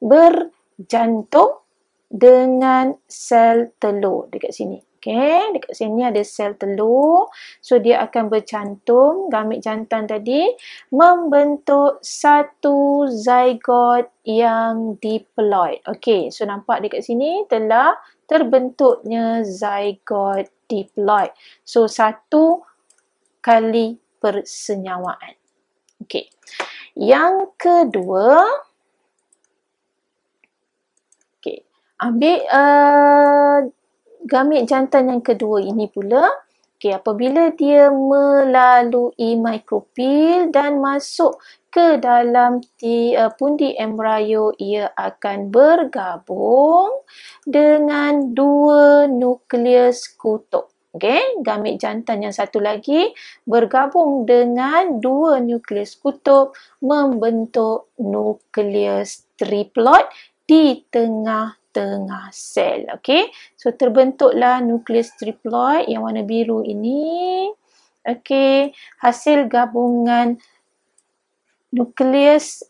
berjantung dengan sel telur dekat sini. Okay, dekat sini ada sel telur. So, dia akan bercantum, gamit jantan tadi, membentuk satu zygote yang diploid. Okay, so nampak dekat sini telah terbentuknya zygote diploid. So, satu kali persenyawaan. Okay. Yang kedua, okay, ambil gamit jantan yang kedua ini pula, okay, apabila dia melalui mikropil dan masuk ke dalam pundi embryo, ia akan bergabung dengan dua nukleus kutub. Okay, gamit jantan yang satu lagi bergabung dengan dua nukleus kutub membentuk nukleus triploid di tengah sel. Okey, so terbentuklah nukleus triploid yang warna biru ini. Okey, hasil gabungan nukleus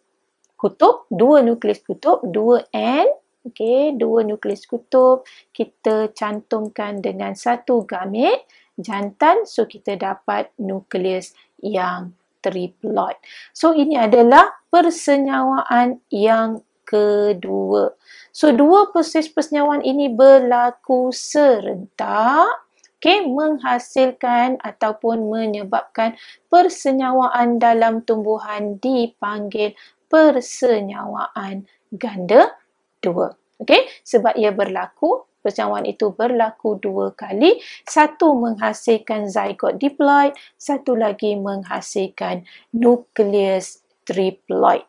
kutub, dua nukleus kutub, 2N okey, 2 nukleus kutub, kita cantumkan dengan satu gamit jantan, so kita dapat nukleus yang triploid. So ini adalah persenyawaan yang kedua. So dua proses persenyawaan ini berlaku serentak, okey, menghasilkan ataupun menyebabkan persenyawaan dalam tumbuhan dipanggil persenyawaan ganda dua. Okey, sebab ia berlaku, persenyawaan itu berlaku dua kali, satu menghasilkan zygote diploid, satu lagi menghasilkan nukleus triploid.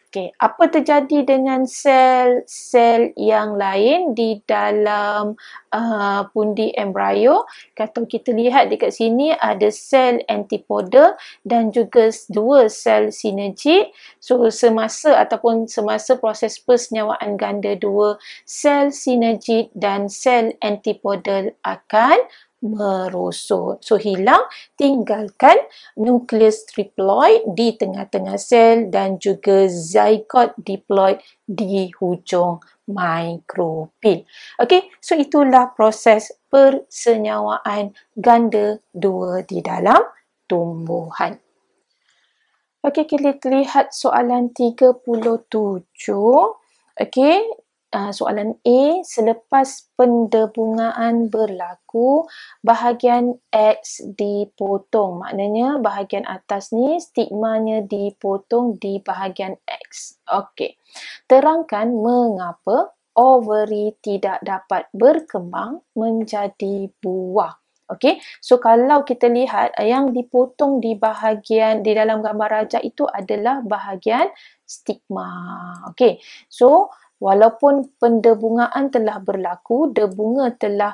Okey, apa terjadi dengan sel-sel yang lain di dalam pundi embrio? Kalau kita lihat dekat sini ada sel antipoda dan juga dua sel sinergik. So semasa proses persenyawaan ganda dua, sel sinergik dan sel antipodal akan merosot. So hilang, tinggalkan nukleus triploid di tengah-tengah sel dan juga zygote diploid di hujung mikropil. Okey, so itulah proses persenyawaan ganda dua di dalam tumbuhan. Okey, kita lihat soalan 37. Okey, soalan A, selepas pendebungaan berlaku, bahagian X dipotong. Maknanya bahagian atas ni stigmanya dipotong di bahagian X. Okey. Terangkan mengapa ovary tidak dapat berkembang menjadi buah. Okey, so kalau kita lihat yang dipotong di bahagian di dalam gambar rajah itu adalah bahagian stigma. Okey, so walaupun pendebungaan telah berlaku, debunga telah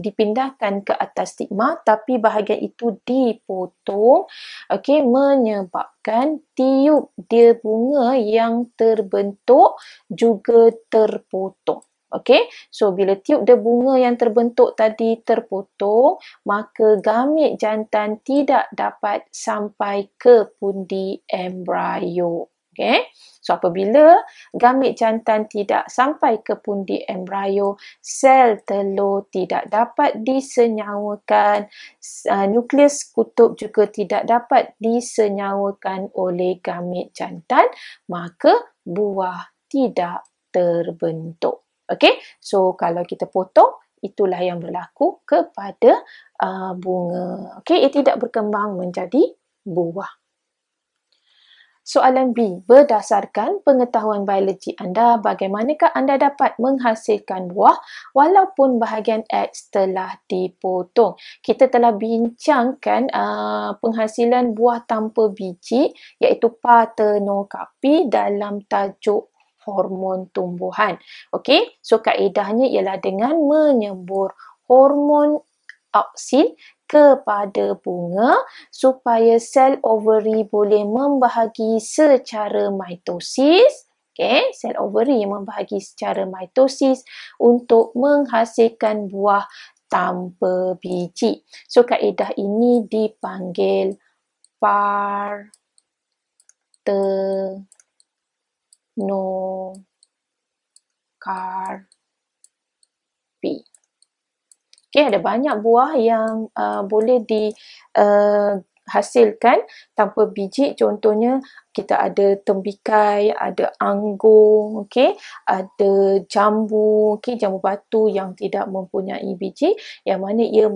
dipindahkan ke atas stigma, tapi bahagian itu dipotong, okey, menyebabkan tiup debunga yang terbentuk juga terpotong. Okey, so bila tiup debunga yang terbentuk tadi terpotong, maka gamit jantan tidak dapat sampai ke pundi embrio. Okey, so apabila gamit jantan tidak sampai ke pundi embrio, sel telur tidak dapat disenyawakan, nukleus kutub juga tidak dapat disenyawakan oleh gamit jantan, maka buah tidak terbentuk. Okey, so kalau kita potong, itulah yang berlaku kepada bunga. Okey, ia tidak berkembang menjadi buah. Soalan B, berdasarkan pengetahuan biologi anda, bagaimanakah anda dapat menghasilkan buah walaupun bahagian X telah dipotong? Kita telah bincangkan penghasilan buah tanpa biji iaitu partenokapi dalam tajuk hormon tumbuhan. Okey, so kaedahnya ialah dengan menyembur hormon auksin kepada bunga supaya sel ovary boleh membahagi secara mitosis. Okey, sel ovary membahagi secara mitosis untuk menghasilkan buah tanpa biji. So kaedah ini dipanggil partenokarpi. Okey, ada banyak buah yang boleh dihasilkan tanpa biji. Contohnya kita ada tembikai, ada anggur, okey, ada jambu, okey, jambu batu yang tidak mempunyai biji, yang mana ia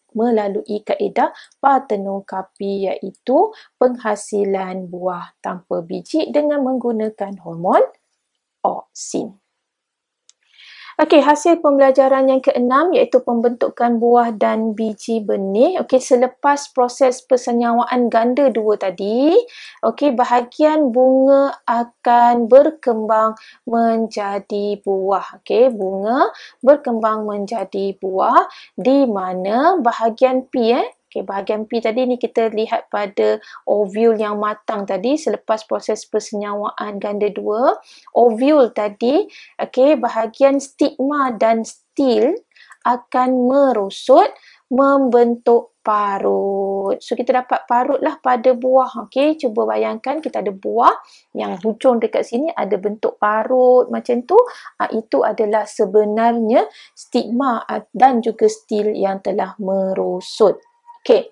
melalui kaedah partenokapi iaitu penghasilan buah tanpa biji dengan menggunakan hormon auksin. Okey, hasil pembelajaran yang keenam iaitu pembentukan buah dan biji benih. Okey, selepas proses persenyawaan ganda dua tadi, okey, bahagian bunga akan berkembang menjadi buah. Okey, bunga berkembang menjadi buah di mana bahagian P Okay, bahagian P tadi ni kita lihat pada ovule yang matang tadi selepas proses persenyawaan ganda dua. Ovule tadi, okay, bahagian stigma dan stil akan merosot membentuk parut. So kita dapat parut lah pada buah. Okey, cuba bayangkan kita ada buah yang hujung dekat sini ada bentuk parut macam tu. Itu adalah sebenarnya stigma dan juga stil yang telah merosot. Okey.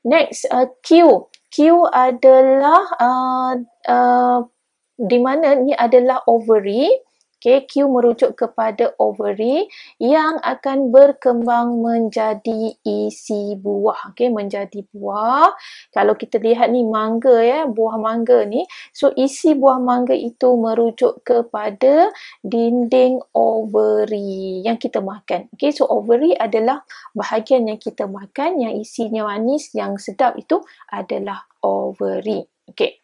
Next, Q. Q adalah di mana ni adalah ovary. Okay, Q merujuk kepada ovary yang akan berkembang menjadi isi buah. Okay, menjadi buah. Kalau kita lihat ni mangga ya, buah mangga ni. So, isi buah mangga itu merujuk kepada dinding ovary yang kita makan. Okay, so ovary adalah bahagian yang kita makan, yang isinya manis, yang sedap itu adalah ovary. Okay.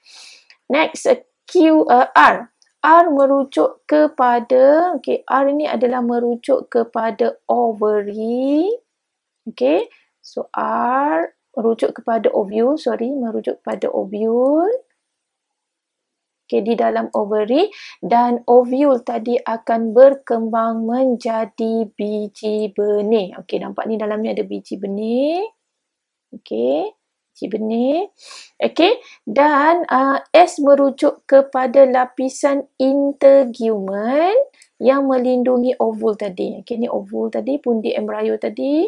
Next, R. R merujuk kepada, okay, R ini adalah merujuk kepada ovary. Okay, so R merujuk kepada ovule, merujuk kepada ovule. Okay, di dalam ovary, dan ovule tadi akan berkembang menjadi biji benih. Okay, nampak ni dalamnya ada biji benih. Okay. Benih. Okey, dan S merujuk kepada lapisan integumen yang melindungi ovule tadi. Okey, ni ovule tadi, pundi embrio tadi.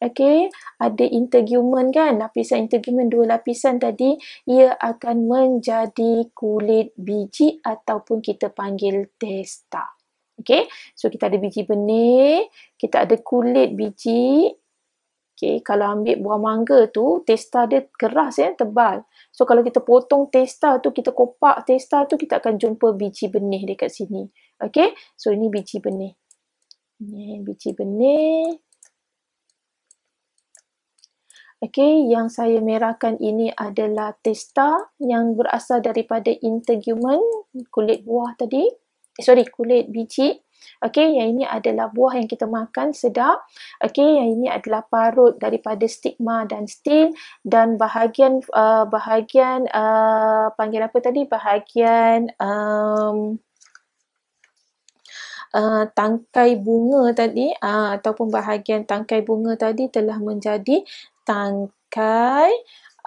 Okey, ada integumen kan, lapisan integumen, dua lapisan tadi, ia akan menjadi kulit biji ataupun kita panggil testa. Okey, so kita ada biji benih, kita ada kulit biji. Okay, kalau ambil buah mangga tu, testa dia keras ya, tebal. So, kalau kita potong testa tu, kita kopak testa tu, kita akan jumpa biji benih dekat sini. Okay, so ini biji benih. Ini biji benih. Okay, yang saya merahkan ini adalah testa yang berasal daripada integumen, kulit buah tadi. Kulit biji. Okey, yang ini adalah buah yang kita makan, sedap. Okey, yang ini adalah parut daripada stigma dan stil, dan bahagian panggil apa tadi? Bahagian tangkai bunga tadi, ataupun bahagian tangkai bunga tadi telah menjadi tangkai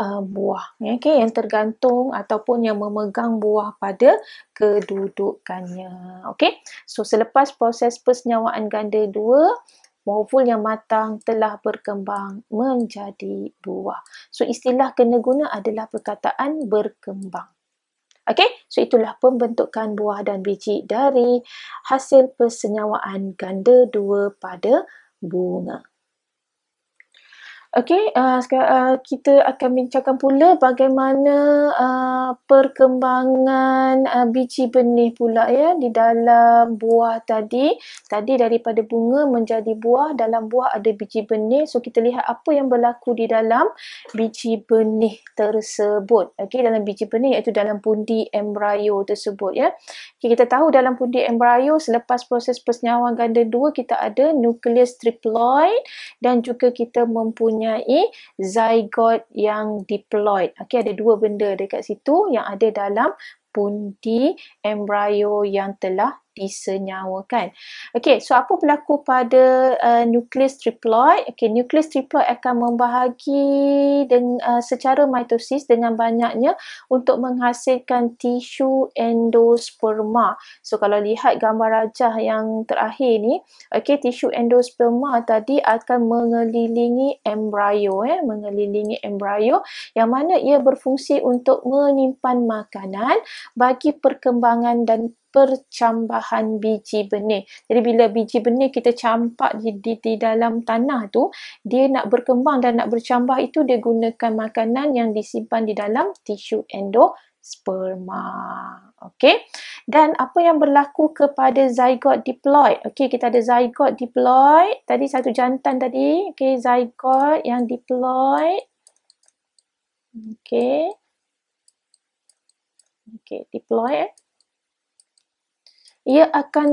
buah, okay, yang tergantung ataupun yang memegang buah pada kedudukannya. Okay, so selepas proses persenyawaan ganda dua, ovule yang matang telah berkembang menjadi buah. So istilah kena guna adalah perkataan berkembang. Okay, so itulah pembentukan buah dan biji dari hasil persenyawaan ganda dua pada bunga. Okey, sekarang kita akan bincangkan pula bagaimana perkembangan biji benih pula ya di dalam buah tadi. Tadi daripada bunga menjadi buah, dalam buah ada biji benih. So kita lihat apa yang berlaku di dalam biji benih tersebut. Okey, dalam biji benih iaitu dalam pundi embrio tersebut ya. Okay, kita tahu dalam pundi embrio selepas proses persenyawaan ganda dua kita ada nukleus triploid dan juga kita mempunyai zygote yang diploid. Okey, ada dua benda dekat situ yang ada dalam pundi embrio yang telah disenyawakan. Okey, so apa berlaku pada nukleus triploid? Okey, nukleus triploid akan membahagi secara mitosis dengan banyaknya untuk menghasilkan tisu endosperma. So kalau lihat gambar rajah yang terakhir ni, okey, tisu endosperma tadi akan mengelilingi embrio, mengelilingi embrio yang mana ia berfungsi untuk menyimpan makanan bagi perkembangan dan percambahan biji benih. Jadi bila biji benih kita campak di dalam tanah tu, dia nak berkembang dan nak bercambah itu dia gunakan makanan yang disimpan di dalam tisu endosperma. Okey. Dan apa yang berlaku kepada zygote diploid? Okey, kita ada zygote diploid. Tadi satu jantan tadi. Okey, zygote yang diploid. Okey. Okey, diploid. ia akan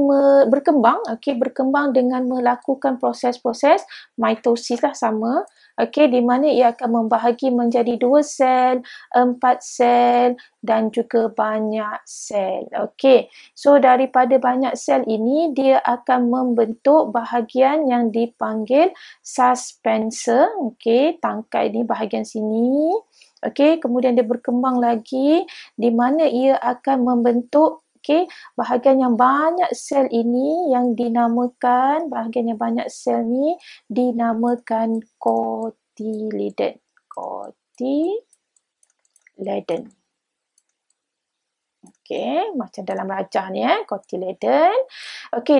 berkembang, berkembang dengan melakukan proses-proses mitosis lah sama, di mana ia akan membahagi menjadi 2 sel, 4 sel dan juga banyak sel. So daripada banyak sel ini dia akan membentuk bahagian yang dipanggil suspensor, tangkai ni bahagian sini. Kemudian dia berkembang lagi di mana ia akan membentuk bahagian yang banyak sel ini yang dinamakan, bahagian yang banyak sel ni dinamakan cotyledon. Cotyledon. Macam dalam rajah ni cotyledon.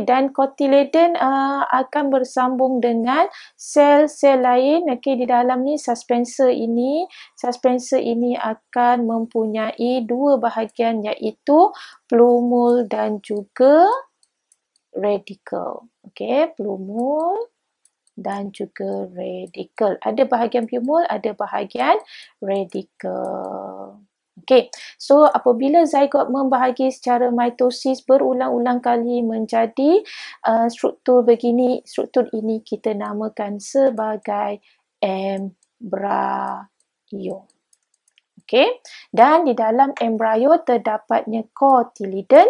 Dan cotyledon akan bersambung dengan sel-sel lain di dalam ni suspensor ini. Suspensor ini akan mempunyai 2 bahagian iaitu plumule dan juga radicle. Plumule dan juga radicle. Ada bahagian plumule, ada bahagian radicle. So apabila zygote membahagi secara mitosis berulang-ulang kali menjadi struktur begini, struktur ini kita namakan sebagai embrio. Dan di dalam embrio terdapatnya cotyledon,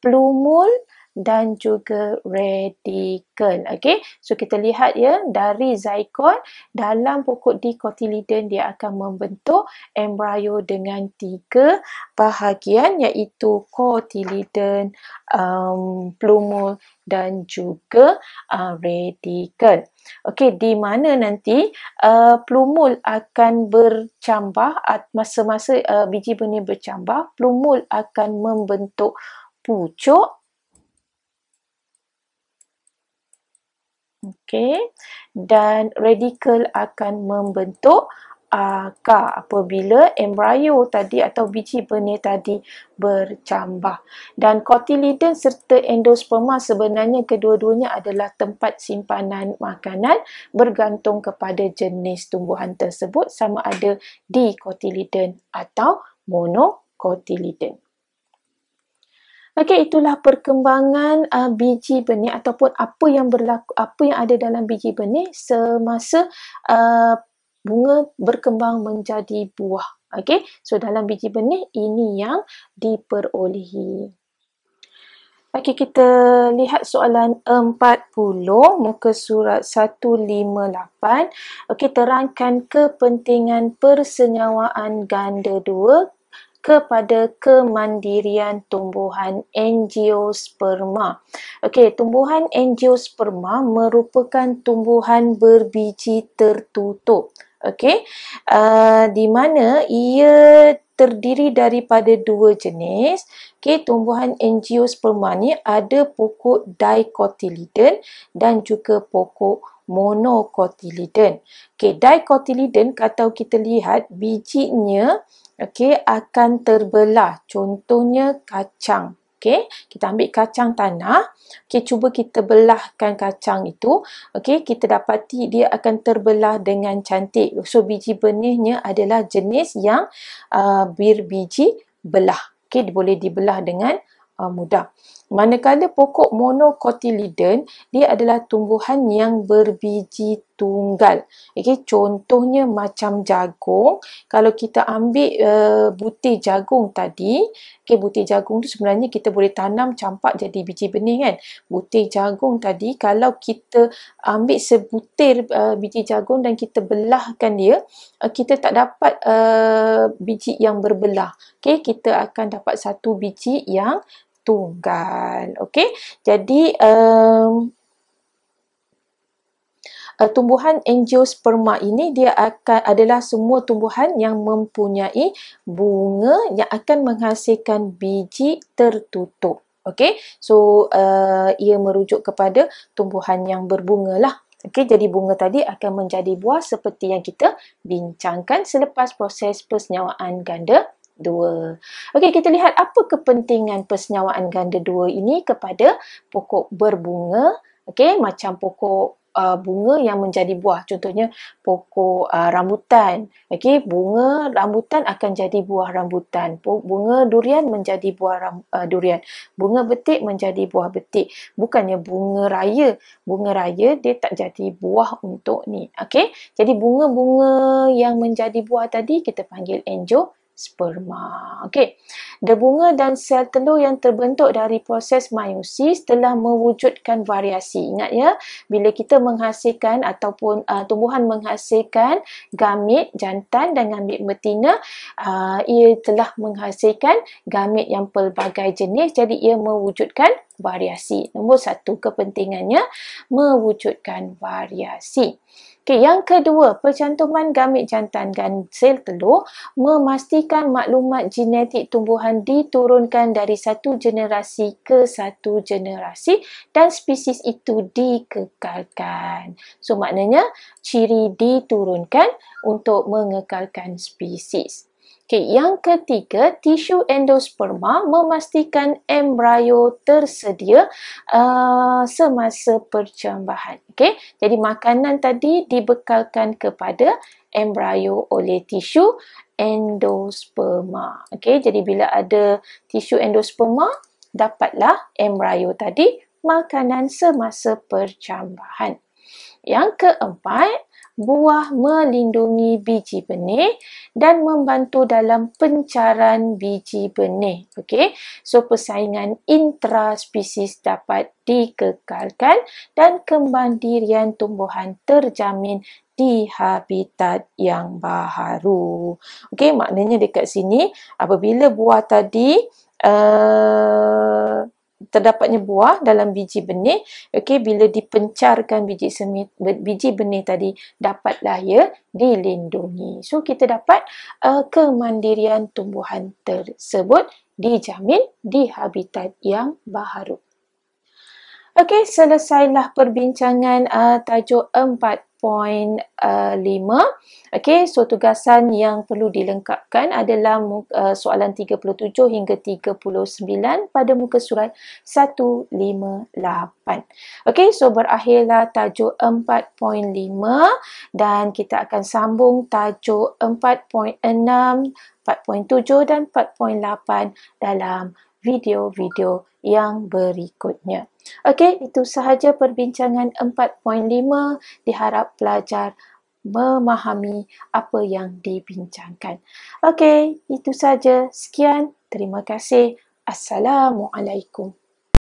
plumule dan juga radicle. So kita lihat dari zygote dalam pokok dicotyledon dia akan membentuk embrio dengan 3 bahagian iaitu cotyledon, plumule dan juga radicle. Di mana nanti plumule akan bercambah masa-masa biji benih bercambah, plumule akan membentuk pucuk. Dan radicle akan membentuk akar apabila embrio tadi atau biji benih tadi bercambah. Dan cotyledon serta endosperma sebenarnya kedua-duanya adalah tempat simpanan makanan bergantung kepada jenis tumbuhan tersebut sama ada dicotyledon atau monocotyledon. Itulah perkembangan biji benih ataupun apa yang ada dalam biji benih semasa bunga berkembang menjadi buah. So dalam biji benih ini yang diperolehi. Kita lihat soalan 40 muka surat 158. Terangkan kepentingan persenyawaan ganda 2 kepada kemandirian tumbuhan angiosperma. Tumbuhan angiosperma merupakan tumbuhan berbiji tertutup. Di mana ia terdiri daripada 2 jenis. Tumbuhan angiosperma ni ada pokok dicotyledon dan juga pokok monocotyledon. Dicotyledon kalau kita lihat bijinya akan terbelah. Contohnya kacang. Kita ambil kacang tanah. Cuba kita belahkan kacang itu. Kita dapati dia akan terbelah dengan cantik. So biji benihnya adalah jenis yang berbiji belah. Boleh dibelah dengan mudah. Manakala pokok monocotyledon, dia adalah tumbuhan yang berbiji tunggal. Contohnya macam jagung. Kalau kita ambil butir jagung tadi, butir jagung tu sebenarnya kita boleh tanam campak jadi biji benih kan. Butir jagung tadi, kalau kita ambil sebutir biji jagung dan kita belahkan dia, kita tak dapat biji yang berbelah. Kita akan dapat satu biji yang tunggal. Jadi tumbuhan angiosperma ini dia adalah semua tumbuhan yang mempunyai bunga yang akan menghasilkan biji tertutup. So ia merujuk kepada tumbuhan yang berbunga lah. Jadi bunga tadi akan menjadi buah seperti yang kita bincangkan selepas proses persenyawaan ganda 2. Kita lihat apa kepentingan persenyawaan ganda 2 ini kepada pokok berbunga Okey, macam pokok bunga yang menjadi buah. Contohnya pokok rambutan. Okey, bunga rambutan akan jadi buah rambutan. Bunga durian menjadi buah durian. Bunga betik menjadi buah betik. Bukannya bunga raya. Bunga raya dia tak jadi buah untuk ni. Okey, jadi bunga-bunga yang menjadi buah tadi kita panggil angiosperma. Okey. Debunga dan sel telur yang terbentuk dari proses meiosis telah mewujudkan variasi. Ingat ya, bila kita menghasilkan ataupun tumbuhan menghasilkan gamit jantan dan gamit betina, ia telah menghasilkan gamit yang pelbagai jenis, jadi ia mewujudkan variasi. Nombor satu, kepentingannya mewujudkan variasi. Okay, yang kedua, pencantuman gamit jantan dan sel telur memastikan maklumat genetik tumbuhan diturunkan dari satu generasi ke satu generasi dan spesies itu dikekalkan. So, maknanya ciri diturunkan untuk mengekalkan spesies. Okay, yang ketiga, tisu endosperma memastikan embrio tersedia semasa percambahan. Okay, jadi makanan tadi dibekalkan kepada embrio oleh tisu endosperma. Okay, jadi bila ada tisu endosperma, dapatlah embrio tadi makanan semasa percambahan. Yang keempat, buah melindungi biji benih dan membantu dalam pencaran biji benih. Okey, so persaingan intraspesies dapat dikekalkan dan kemandirian tumbuhan terjamin di habitat yang baharu. Okey, maknanya dekat sini apabila buah tadi terdapatnya buah dalam biji benih, okey, bila dipencarkan biji benih tadi, dapatlah ia dilindungi. So, kita dapat kemandirian tumbuhan tersebut dijamin di habitat yang baharu. Okey, selesailah perbincangan tajuk 4.5. Okey, so tugasan yang perlu dilengkapkan adalah soalan 37 hingga 39 pada muka surat 158. Okey, so berakhirlah tajuk 4.5 dan kita akan sambung tajuk 4.6, 4.7 dan 4.8 dalam video-video yang berikutnya. Okey, itu sahaja perbincangan 4.5. Diharap pelajar memahami apa yang dibincangkan. Okey, itu sahaja. Sekian. Terima kasih. Assalamualaikum.